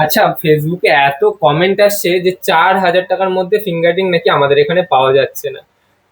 আচ্ছা, ফেসবুকে এত কমেন্ট আসছে যে 4,000 টাকার মধ্যে ফিঙ্গারিং নাকি আমাদের এখানে পাওয়া যাচ্ছে না।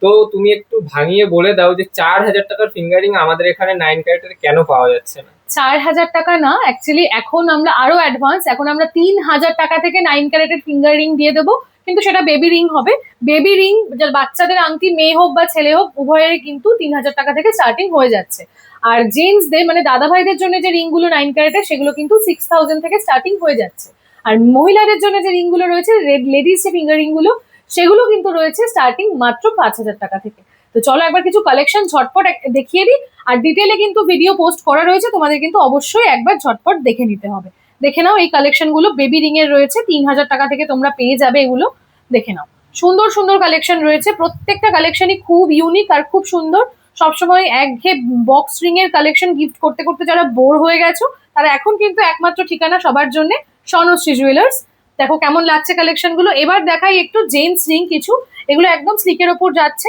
তো তুমি একটু ভাঙিয়ে বলে দাও যে 4,000 টাকার ফিঙ্গারিং আমাদের এখানে 9 ক্যারেক্টারে কেন পাওয়া যাচ্ছে না। 4,000 টাকা না, অ্যাকচুয়ালি এখন আমরা আরো অ্যাডভান্স, এখন আমরা 3,000 টাকা থেকে 9 ক্যারেটের ফিঙ্গার রিং দিয়ে দেবো। কিন্তু সেটা বেবি রিং হবে। বেবি রিং, বাচ্চাদের আংটি, মেয়ে হোক বা ছেলে হোক উভয়ের কিন্তু 3,000 টাকা থেকে স্টার্টিং হয়ে যাচ্ছে। আর জেন্টসদের মানে দাদা ভাইদের জন্য যে রিংগুলো 9 ক্যারেটের, সেগুলো কিন্তু 6,000 থেকে স্টার্টিং হয়ে যাচ্ছে। আর মহিলাদের জন্য যে রিংগুলো রয়েছে, লেডিস যে ফিঙ্গার রিংগুলো, সেগুলো কিন্তু রয়েছে স্টার্টিং মাত্র 5,000 টাকা থেকে। তো চলো একবার কিছু কালেকশন ঝটপট দেখিয়ে দিই। আর ডিটেলে কিন্তু ভিডিও পোস্ট করা রয়েছে, তোমাদের কিন্তু অবশ্যই একবার ঝটপট দেখে নিতে হবে। দেখে নাও এই কালেকশন গুলো বেবি রিং এর রয়েছে, 3,000 টাকা থেকে তোমরা পেয়ে যাবে এগুলো। দেখে নাও, সুন্দর সুন্দর কালেকশন রয়েছে, প্রত্যেকটা কালেকশনই খুব ইউনিক আর খুব সুন্দর। সবসময় একঘেয়ে বক্স রিং এর কালেকশন গিফট করতে করতে যারা বোর হয়ে গেছো, তারা এখন কিন্তু একমাত্র ঠিকানা সবার জন্য স্বর্ণশ্রী জুয়েলার্স। দেখো কেমন লাগছে কালেকশন গুলো। এবার দেখাই একটু জেন্টস রিং কিছু। এগুলো একদম স্লিকের ওপর যাচ্ছে।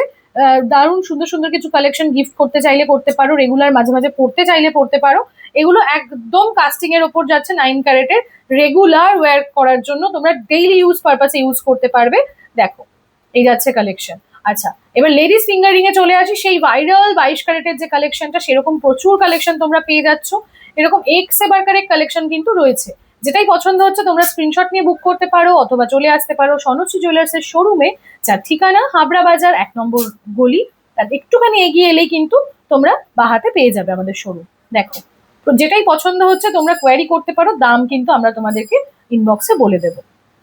দারুণ সুন্দর সুন্দর কিছু কালেকশন, গিফট করতে চাইলে করতে পারো, রেগুলার মাঝে মাঝে পড়তে চাইলে পড়তে পারো। এগুলো একদম কাস্টিং এর ওপর যাচ্ছে, 9 ক্যারেটের। রেগুলার ওয়্যার করার জন্য তোমরা ডেইলি ইউজ পারপাসে ইউজ করতে পারবে। দেখো, এই যাচ্ছে কালেকশন। আচ্ছা, এবার লেডিস ফিঙ্গার রিং এ চলে আসি। সেই ভাইরাল 22 ক্যারেটের যে কালেকশনটা, সেরকম প্রচুর কালেকশন তোমরা পেয়ে যাচ্ছ। এরকম এক্স এবার কারেক্ট কালেকশন কিন্তু রয়েছে। যেটাই পছন্দ হচ্ছে তোমরা স্ক্রিনশট নিয়ে বুক করতে পারো, অথবা চলে আসতে পারো স্বর্ণশ্রী জুয়েলার্স এর শোরুমে, যার ঠিকানা হাবড়া বাজার 1 নম্বর গলি। তার একটুখানি এগিয়ে এলেই কিন্তু তোমরা বাহাতে পেয়ে যাবে আমাদের শোরুম। দেখো, তো যেটাই পছন্দ হচ্ছে তোমরা কোয়ারি করতে পারো, দাম কিন্তু আমরা তোমাদেরকে ইনবক্সে বলে দেবো।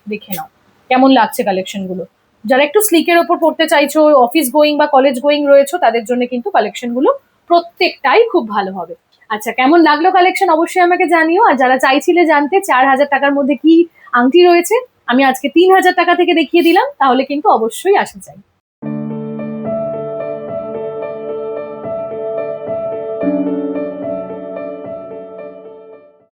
দেখে নাও কেমন লাগছে কালেকশন গুলো। যারা একটু স্লিকের ওপর পড়তে চাইছো, অফিস গোয়িং বা কলেজ গোয়িং রয়েছো, তাদের জন্য কিন্তু কালেকশন গুলো প্রত্যেকটাই খুব ভালো হবে। আচ্ছা, কেমন লাগলো কালেকশন অবশ্যই আমাকে জানিও। আর যারা চাইছিলে জানতে 4,000 টাকার মধ্যে কি আংটি রয়েছে, আমি আজকে 3,000 টাকা থেকে দেখিয়ে দিলাম, তাহলে কিন্তু অবশ্যই আসা চাই।